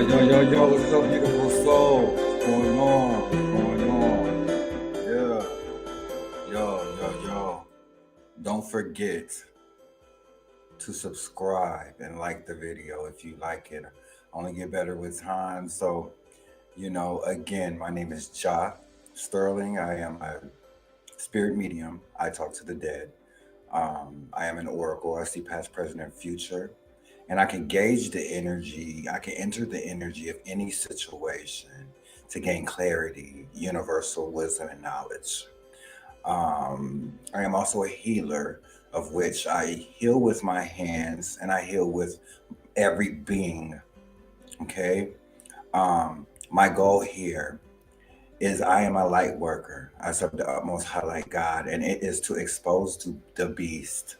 Yo, what's up, beautiful soul? What's going on? What's going on? Yeah, yo. Don't forget to subscribe and like the video if you like it. Only get better with time. So, again, my name is Ja Sterling. I am a spirit medium. I talk to the dead. I am an oracle. I see past, present, and future. And I can gauge the energy. I can enter the energy of any situation to gain clarity, universal wisdom, and knowledge. I am also a healer, of which I heal with my hands and I heal with every being. Okay. My goal here is I am a light worker. I serve the utmost highlight God, and it is to expose to the beast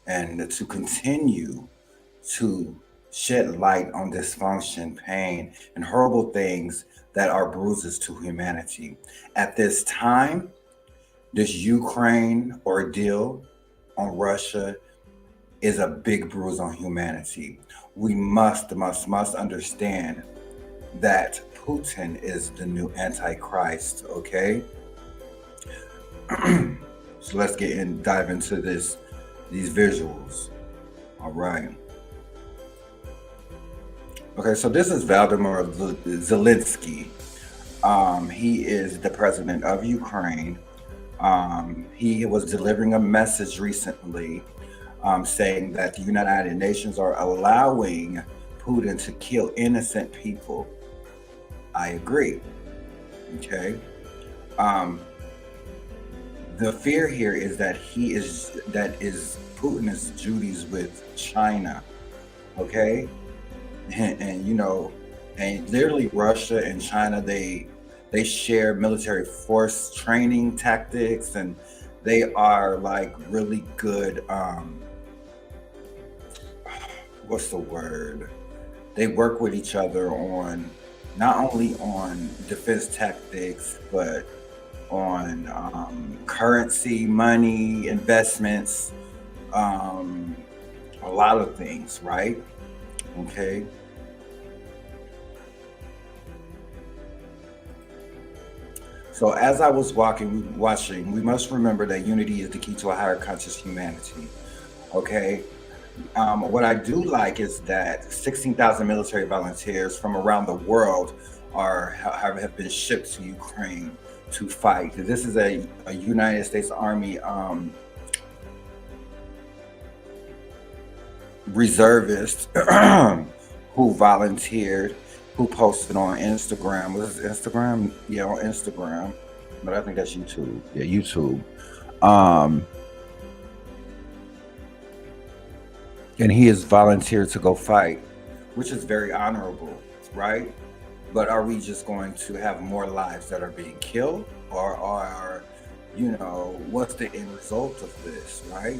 and to continue to shed light on dysfunction, pain, and horrible things that are bruises to humanity. At this time, this Ukraine ordeal on Russia is a big bruise on humanity. We must understand that Putin is the new Antichrist, okay? So let's dive into these visuals. All right. Okay, so this is Vladimir Zelensky. He is the president of Ukraine. He was delivering a message recently saying that the United Nations are allowing Putin to kill innocent people. I agree. Okay. The fear here is that Putin is Judy's with China. Okay. And literally Russia and China, they share military force training tactics, and they are like really good. What's the word? They work with each other on not only on defense tactics, but on currency, money, investments, a lot of things, right? Okay. So as I was watching, we must remember that unity is the key to a higher conscious humanity. Okay. What I do like is that 16,000 military volunteers from around the world have been shipped to Ukraine to fight. This is a United States Army reservist who volunteered, who posted on Instagram. Was it Instagram? Yeah, on Instagram. But I think that's YouTube. Yeah, YouTube. And he has volunteered to go fight, which is very honorable, right? But are we just going to have more lives that are being killed, or are, what's the end result of this, right?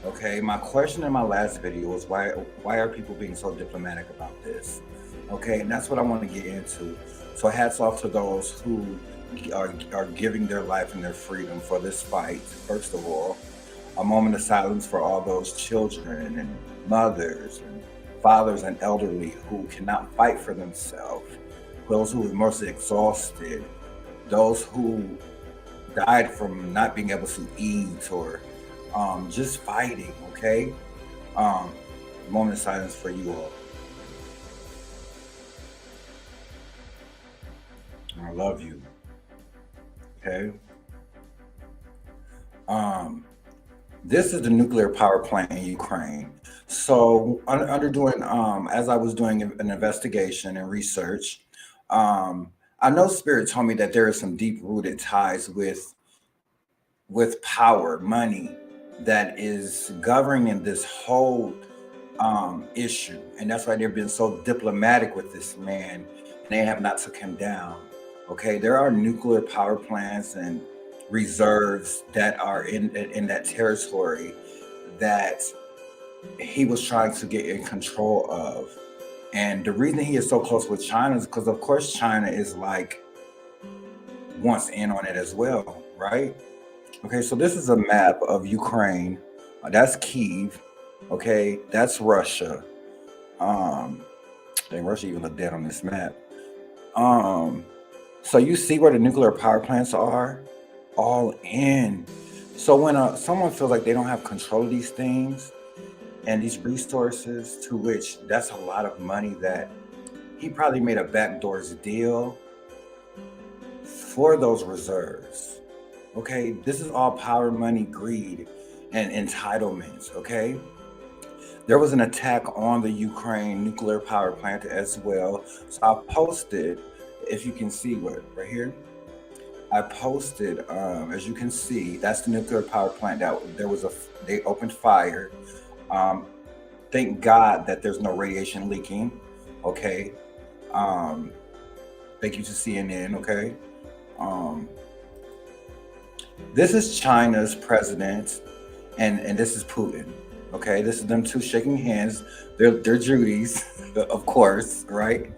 Okay, my question in my last video was why are people being so diplomatic about this? Okay, and that's what I want to get into. So hats off to those who are giving their life and their freedom for this fight. First of all, a moment of silence for all those children and mothers and fathers and elderly who cannot fight for themselves, those who are mostly exhausted, those who died from not being able to eat or just fighting, okay? Moment of silence for you all. I love you, okay? This is the nuclear power plant in Ukraine. So as I was doing an investigation and research, I know Spirit told me that there are some deep-rooted ties with power, money, that is governing this whole issue, and that's why they've been so diplomatic with this man, and they have not took him down. Okay, there are nuclear power plants and reserves that are in that territory that he was trying to get in control of. And the reason he is so close with China is because, of course, China is like wants in on it as well, right? Okay, so this is a map of Ukraine. That's Kiev. Okay, that's Russia. And Russia even look dead on this map. Um, so you see where the nuclear power plants are, all in. So when someone feels like they don't have control of these things and these resources, to which that's a lot of money that he probably made a backdoors deal for those reserves. Okay, this is all power, money, greed, and entitlements. Okay, there was an attack on the Ukraine nuclear power plant as well. So I posted, if you can see what right here, I posted, as you can see, that's the nuclear power plant that they opened fire. Um, thank God that there's no radiation leaking. Okay. Um, thank you to CNN. Okay. Um, this is China's president, and this is Putin. Okay, this is them two shaking hands. They're Judies, of course, right?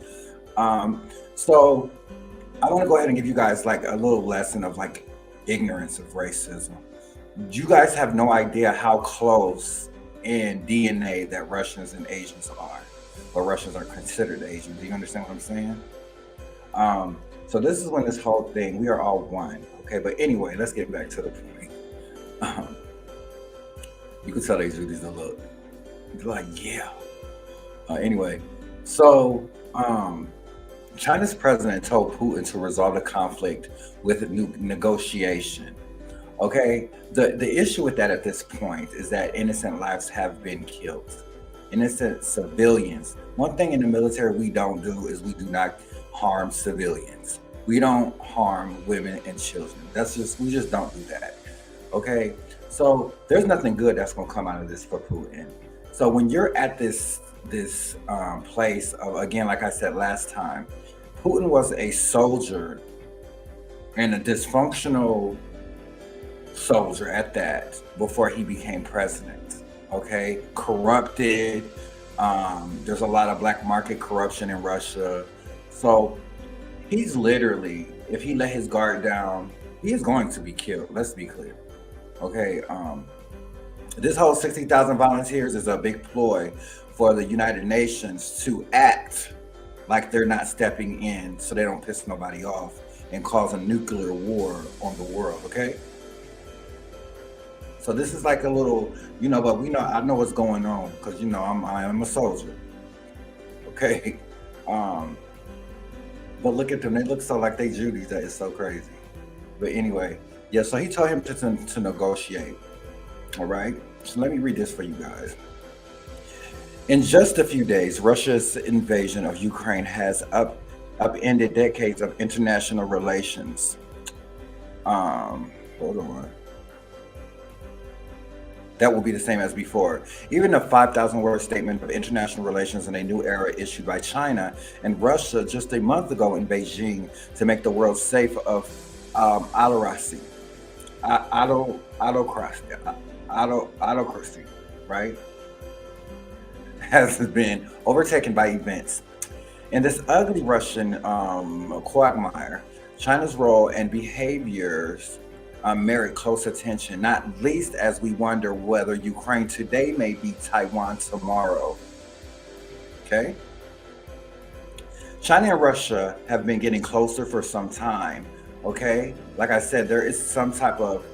Um, so I want to go ahead and give you guys like a little lesson of like ignorance of racism. You guys have no idea how close in DNA that Russians and Asians are, or Russians are considered Asians. Do you understand what I'm saying? So this is when this whole thing, we are all one. Okay, but anyway, let's get back to the point. Um, you can tell they do these a look. They're like, yeah. Anyway, so China's president told Putin to resolve the conflict with a new negotiation. Okay, the issue with that at this point is that innocent lives have been killed, innocent civilians. One thing in the military we don't do is we do not harm civilians. We don't harm women and children. We just don't do that. Okay, so there's nothing good that's gonna come out of this for Putin. So when you're at this place of, again, like I said last time, Putin was a soldier and a dysfunctional soldier at that before he became president. Okay, corrupted. There's a lot of black market corruption in Russia. So he's literally, if he let his guard down, he is going to be killed. Let's be clear. Okay. This whole 60,000 volunteers is a big ploy for the United Nations to act like they're not stepping in so they don't piss nobody off and cause a nuclear war on the world. Okay. So this is like a little, but I know what's going on because I'm a soldier. Okay. But look at them; they look so like they Judies that it's so crazy. But anyway, yeah. So he told him to negotiate. All right. So let me read this for you guys. In just a few days, Russia's invasion of Ukraine has upended decades of international relations. Hold on. That will be the same as before. Even a 5,000-word statement of international relations in a new era issued by China and Russia just a month ago in Beijing to make the world safe of autocracy, autocracy, right, has been overtaken by events. In this ugly Russian quagmire, China's role and behaviors merit close attention, not least as we wonder whether Ukraine today may be Taiwan tomorrow. Okay? China and Russia have been getting closer for some time. Okay? Like I said, there is some type of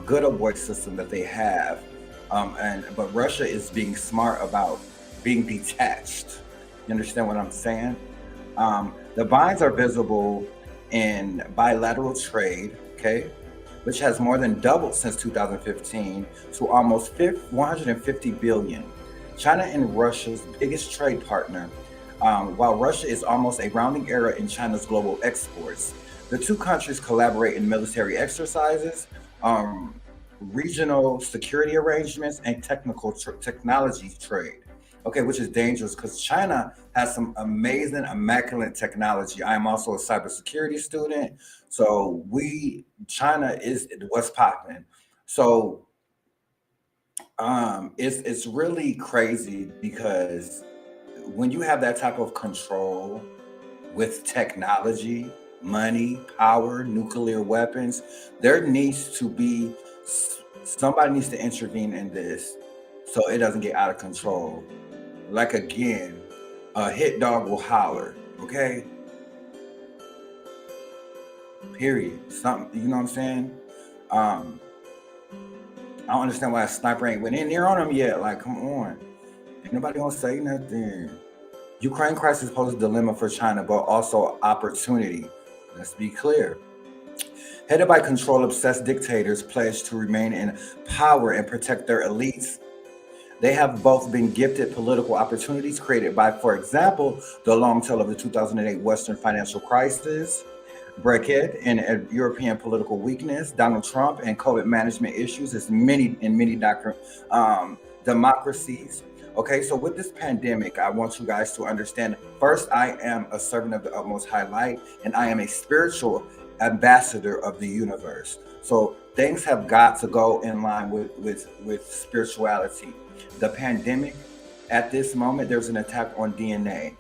good old boy system that they have. But Russia is being smart about being detached. You understand what I'm saying? The binds are visible in bilateral trade, okay, which has more than doubled since 2015 to almost 150 billion. China and Russia's biggest trade partner, while Russia is almost a rounding error in China's global exports. The two countries collaborate in military exercises, regional security arrangements, and technology trade. Okay, which is dangerous because China has some amazing, immaculate technology. I am also a cybersecurity student, so China is what's popping. So it's really crazy because when you have that type of control with technology, money, power, nuclear weapons, there needs to be somebody needs to intervene in this so it doesn't get out of control. Like again, a hit dog will holler. Okay, period. Something, you know what I'm saying? Um, I don't understand why a sniper ain't went in there on him yet. Like, come on, ain't nobody gonna say nothing. Ukraine crisis poses a dilemma for China, but also opportunity. Let's be clear. Headed by control obsessed dictators pledged to remain in power and protect their elites, they have both been gifted political opportunities created by, for example, the long tail of the 2008 Western financial crisis, Brexit and European political weakness, Donald Trump and COVID management issues, as many in many democracies. Okay, so with this pandemic, I want you guys to understand. First, I am a servant of the utmost high light, and I am a spiritual ambassador of the universe. So things have got to go in line with spirituality. The pandemic, at this moment, there's an attack on DNA.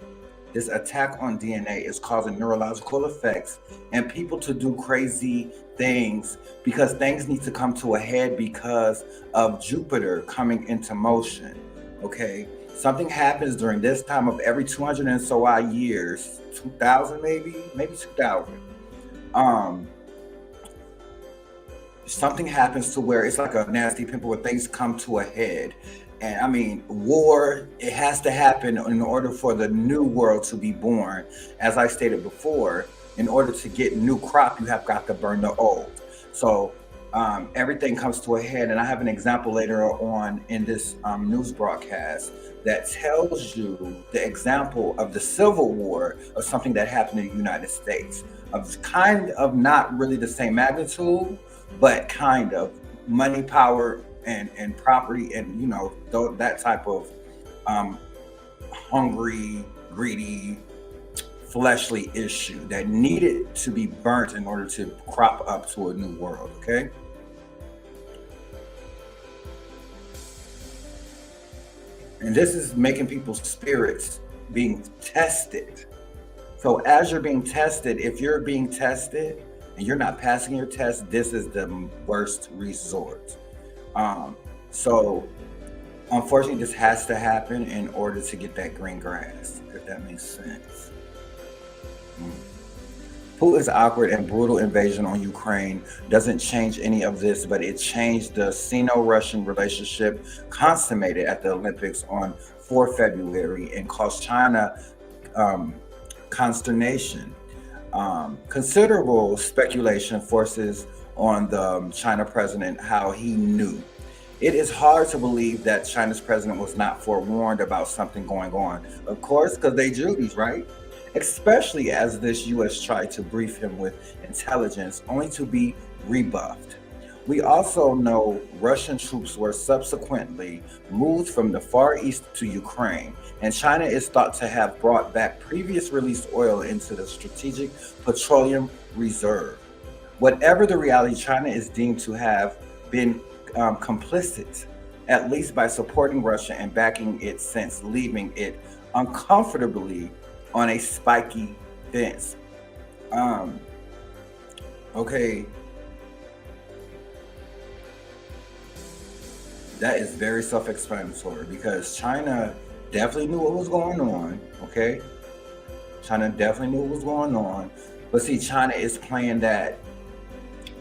This attack on DNA is causing neurological effects and people to do crazy things because things need to come to a head because of Jupiter coming into motion. Okay. Something happens during this time of every 200 and so odd years, 2000 maybe 2000. Um, Something happens to where it's like a nasty pimple where things come to a head. And I mean, war, it has to happen in order for the new world to be born. As I stated before, in order to get new crop, you have got to burn the old. So everything comes to a head. And I have an example later on in this news broadcast that tells you the example of the Civil War of something that happened in the United States, of kind of not really the same magnitude, but kind of money, power, and property, and that type of um, hungry, greedy, fleshly issue that needed to be burnt in order to crop up to a new world. Okay, and this is making people's spirits being tested. So as you're being tested, if you're being tested and you're not passing your test, this is the worst resort. Um, so unfortunately, this has to happen in order to get that green grass, if that makes sense. Mm. Putin's awkward and brutal invasion on Ukraine doesn't change any of this, but it changed the Sino-Russian relationship consummated at the Olympics on 4 February and caused China um, consternation. Considerable speculation forces on the China president how he knew. It is hard to believe that China's president was not forewarned about something going on. Of course, because they Judies, right? Especially as this U.S. tried to brief him with intelligence, only to be rebuffed. We also know Russian troops were subsequently moved from the Far East to Ukraine, and China is thought to have brought back previous released oil into the Strategic Petroleum Reserve. Whatever the reality, China is deemed to have been complicit, at least by supporting Russia and backing it since leaving it uncomfortably on a spiky fence. Um, okay, that is very self-explanatory because China definitely knew what was going on. Okay, China definitely knew what was going on, but see, China is playing that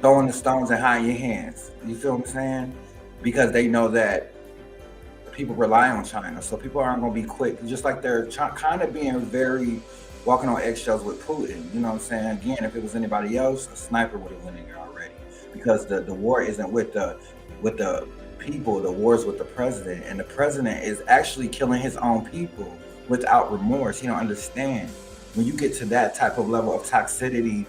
throwing the stones and hiding your hands. You feel what I'm saying? Because they know that people rely on China, so people aren't going to be quick. Just like they're kind of being very walking on eggshells with Putin. You know what I'm saying? Again, if it was anybody else, a sniper would have went in there already. Because the war isn't with the people, the war is with the president, and the president is actually killing his own people without remorse. He don't understand when you get to that type of level of toxicity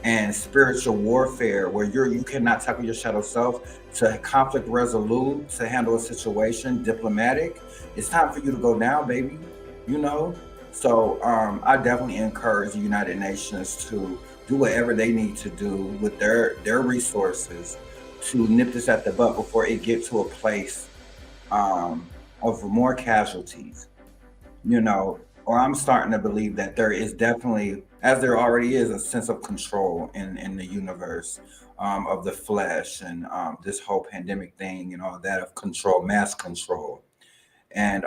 and spiritual warfare where you cannot tackle your shadow self to conflict resolute, to handle a situation diplomatic. It's time for you to go down, baby. You know. So I definitely encourage the United Nations to do whatever they need to do with their resources to nip this at the butt before it gets to a place of more casualties. Or I'm starting to believe that there is definitely, as there already is, a sense of control in the universe, of the flesh, and this whole pandemic thing and all that of control, mass control. And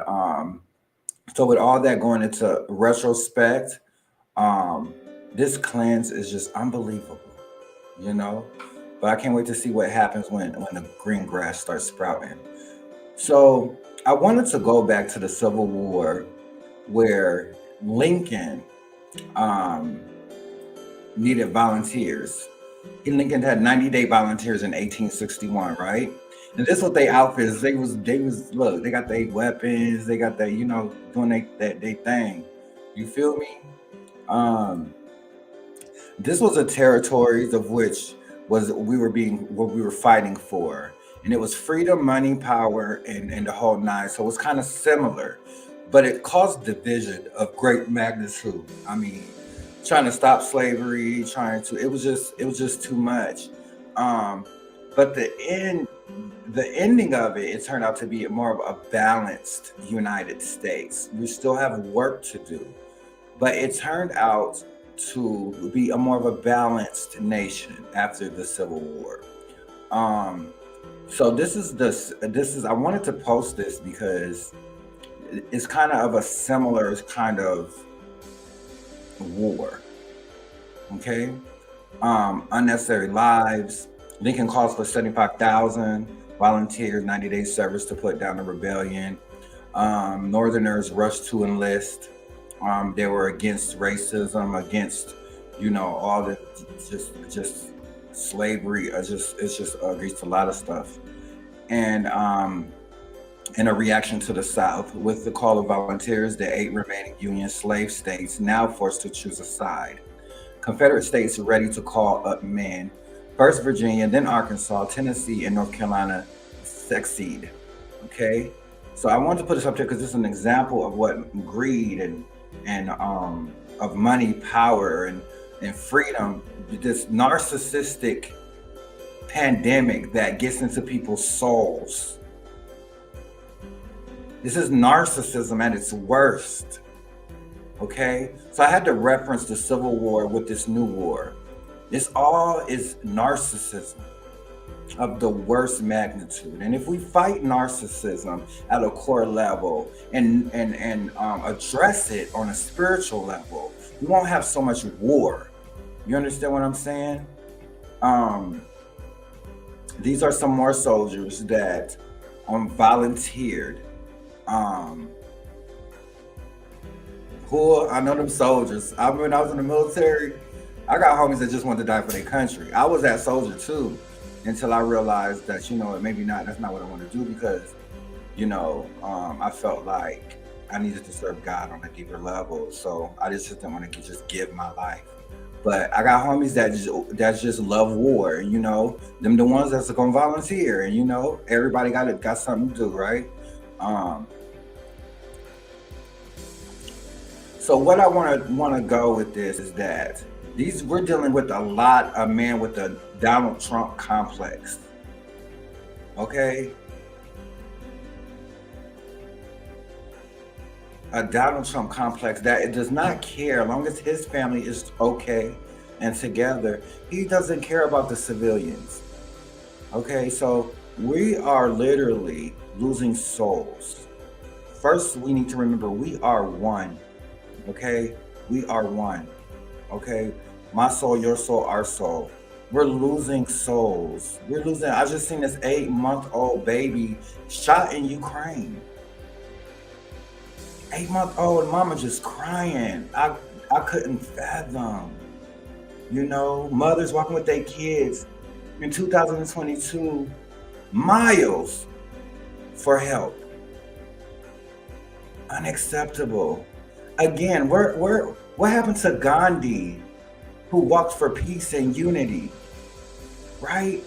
So with all that going into retrospect, um, this cleanse is just unbelievable, you know. But I can't wait to see what happens when the green grass starts sprouting. So I wanted to go back to the Civil War where Lincoln um, needed volunteers. Lincoln had 90-day volunteers in 1861, right? And this what they outfits. They was look, they got their weapons, they got their, doing they thing. You feel me? Um, this was a territories of which was we were being what we were fighting for. And it was freedom, money, power, and the whole nine. So it was kind of similar. But it caused division of great magnitude. I mean, trying to stop slavery, trying to it was just too much. Um, but the ending of it, it turned out to be more of a balanced United States. We still have work to do, but it turned out to be a more of a balanced nation after the Civil War. Um, so this is I wanted to post this because it's kind of a similar kind of war. Okay, unnecessary lives. Lincoln calls for 75,000 volunteers, 90-day service to put down the rebellion. Northerners rushed to enlist. They were against racism, against all the just slavery. It's just against a lot of stuff. And in a reaction to the South, with the call of volunteers, the 8 remaining Union slave states now forced to choose a side. Confederate states ready to call up men. First Virginia, then Arkansas, Tennessee, and North Carolina succeed. Okay, so I wanted to put this up there because this is an example of what greed and of money, power, and freedom. This narcissistic pandemic that gets into people's souls. This is narcissism at its worst. Okay, so I had to reference the Civil War with this new war. This all is narcissism of the worst magnitude. And if we fight narcissism at a core level and address it on a spiritual level, we won't have so much war. You understand what I'm saying? Um, these are some more soldiers that volunteered. Um, who I know them soldiers. I remember when I was in the military, I got homies that just wanted to die for their country. I was that soldier too, until I realized that maybe not. That's not what I want to do because I felt like I needed to serve God on a deeper level. So I just didn't want to just give my life. But I got homies that just love war. Them the ones that's gonna volunteer, and everybody got something to do, right? Um, so what I want to go with this is that these we're dealing with a lot of men with the Donald Trump complex. Okay, a Donald Trump complex that it does not care as long as his family is okay and together. He doesn't care about the civilians. Okay, so we are literally losing souls. First, we need to remember we are one. Okay, we are one. Okay, my soul, your soul, our soul. We're losing souls. We're losing. I just seen this 8-month-old baby shot in Ukraine. 8-month-old mama just crying. I couldn't fathom. Mothers walking with their kids in 2022 miles for help. Unacceptable. Again, what happened to Gandhi, who walked for peace and unity, right?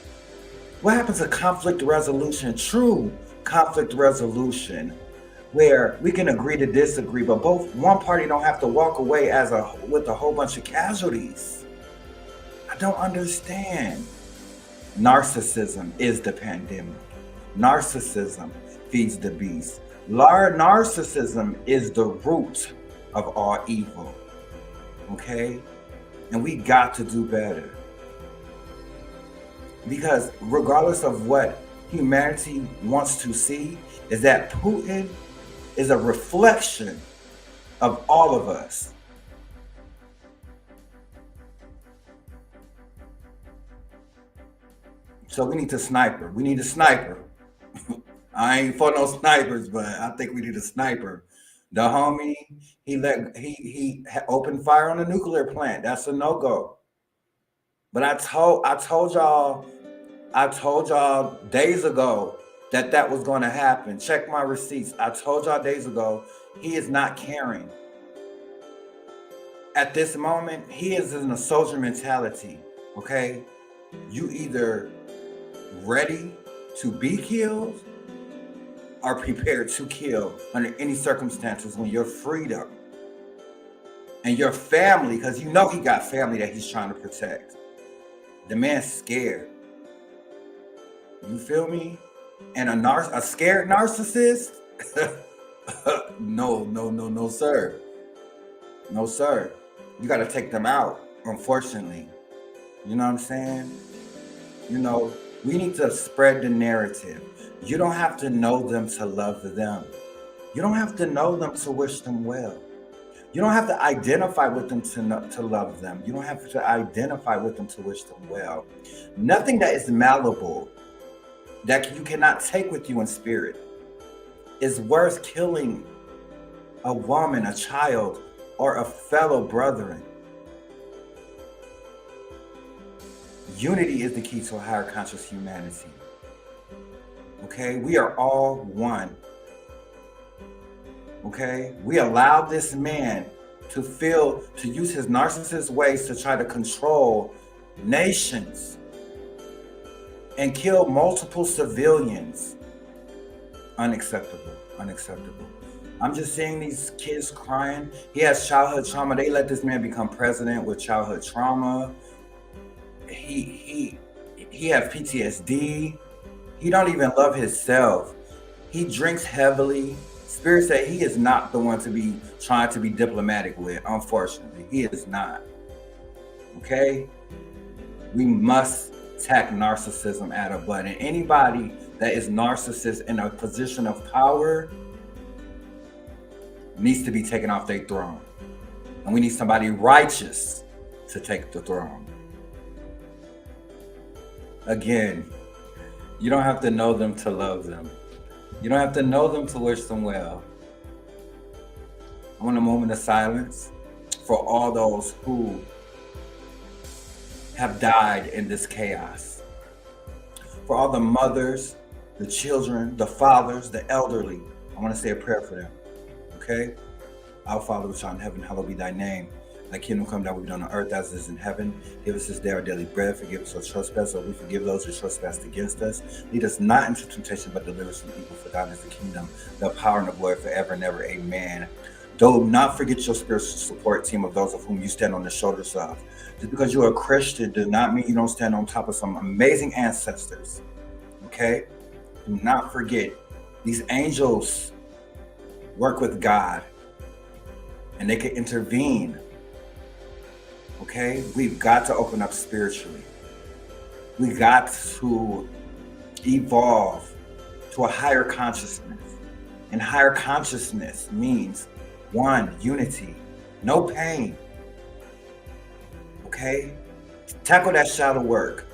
What happened to conflict resolution, true conflict resolution, where we can agree to disagree, but both one party don't have to walk away with a whole bunch of casualties? I don't understand. Narcissism is the pandemic. Narcissism feeds the beast. Narcissism is the root of all evil. Okay? And we got to do better. Because regardless of what humanity wants to see, is that Putin is a reflection of all of us. So we need to sniper. We need a sniper. I ain't for no snipers, but I think we need a sniper. The homie, he opened fire on the nuclear plant. That's a no-go. But I told y'all days ago that that was going to happen. Check my receipts. I told y'all days ago he is not caring. At this moment, he is in a soldier mentality. Okay, you either ready to be killed or prepared to kill under any circumstances when your freedom and your family, because you know he got family that he's trying to protect. The man's scared. You feel me? And a scared narcissist? No, sir. No, sir. You got to take them out, unfortunately. You know what I'm saying? You know, we need to spread the narrative. You don't have to know them to love them. You don't have to know them to wish them well. You don't have to identify with them to love them. You don't have to identify with them to wish them well. Nothing that is malleable, that you cannot take with you in spirit, is worth killing a woman, a child, or a fellow brethren. Unity is the key to a higher conscious humanity. Okay, we are all one. Okay, we allowed this man to use his narcissist ways to try to control nations and kill multiple civilians. Unacceptable. I'm just seeing these kids crying. He has childhood trauma. They let this man become president with childhood trauma. He has PTSD. He don't even love himself. He drinks heavily. Spirit said he is not the one to be trying to be diplomatic with. Unfortunately, he is not. Okay? We must attack narcissism at a butt. And anybody that is narcissist in a position of power needs to be taken off their throne. And we need somebody righteous to take the throne. Again, you don't have to know them to love them. You don't have to know them to wish them well. I want a moment of silence for all those who have died in this chaos. For all the mothers, the children, the fathers, the elderly. I want to say a prayer for them. Okay? Our Father which art in heaven, hallowed be thy name. Thy kingdom come, thy will be done on earth as it is in heaven. Give us this day our daily bread. Forgive us our trespasses, so we forgive those who trespass against us. Lead us not into temptation, but deliver us from evil. For thine is the kingdom, the power, and the glory forever and ever. Amen. Do not forget your spiritual support team of those of whom you stand on the shoulders of. Just because you're a Christian does not mean you don't stand on top of some amazing ancestors. Okay? Do not forget, these angels work with God, and they can intervene. Okay, we've got to open up spiritually. We got to evolve to a higher consciousness. And higher consciousness means one, unity, no pain. Okay, tackle that shadow work.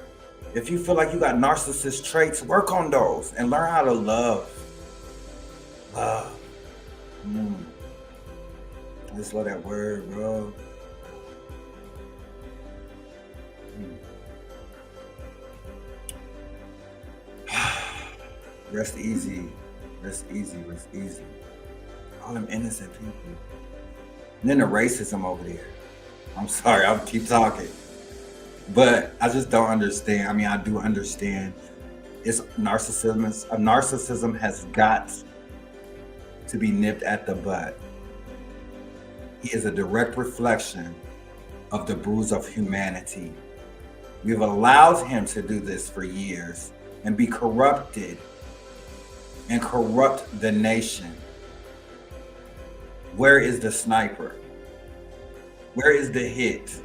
If you feel like you got narcissist traits, work on those and learn how to love. Love. I just love that word, bro. Rest easy. All them innocent people. And then the racism over there. I'm sorry, I'll keep talking. But I just don't understand. I mean, I do understand. It's narcissism. Narcissism has got to be nipped at the bud. He is a direct reflection of the bruise of humanity. We've allowed him to do this for years and be corrupted and corrupt the nation. Where is the sniper? Where is the hit?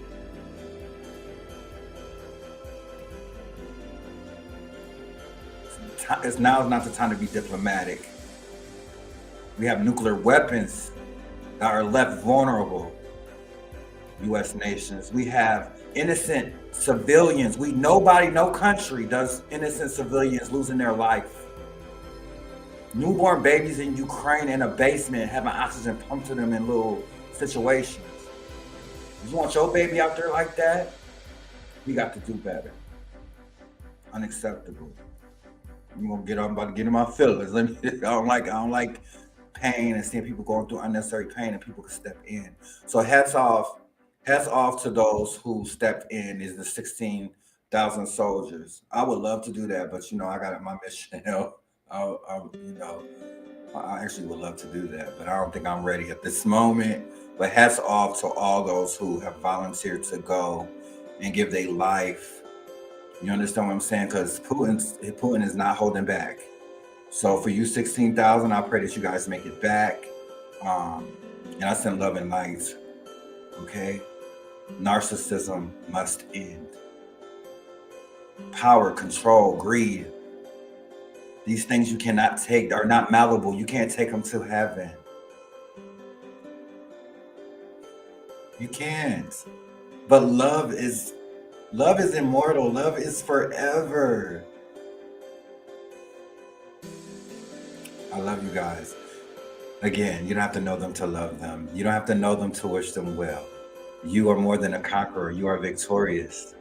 Now is not the time to be diplomatic. We have nuclear weapons that are left vulnerable. U.S. nations. We have innocent civilians. Nobody, no country does innocent civilians losing their life. Newborn babies in Ukraine in a basement having oxygen pumped to them in little situations. You want your baby out there like that? We got to do better. Unacceptable. I'm about to get in my feelings. I don't like pain and seeing people going through unnecessary pain, and people can step in. So hats off to those who stepped in. Is the 16,000 soldiers. I would love to do that, but I got my mission. I actually would love to do that, but I don't think I'm ready at this moment. But hats off to all those who have volunteered to go and give their life. You understand what I'm saying? Because Putin is not holding back. So for you 16,000, I pray that you guys make it back. And I send love and light. Okay? Narcissism must end. Power, control, greed. These things you cannot take are not malleable. You can't take them to heaven. You can't. But love is immortal. Love is forever. I love you guys. Again, you don't have to know them to love them. You don't have to know them to wish them well. You are more than a conqueror. You are victorious.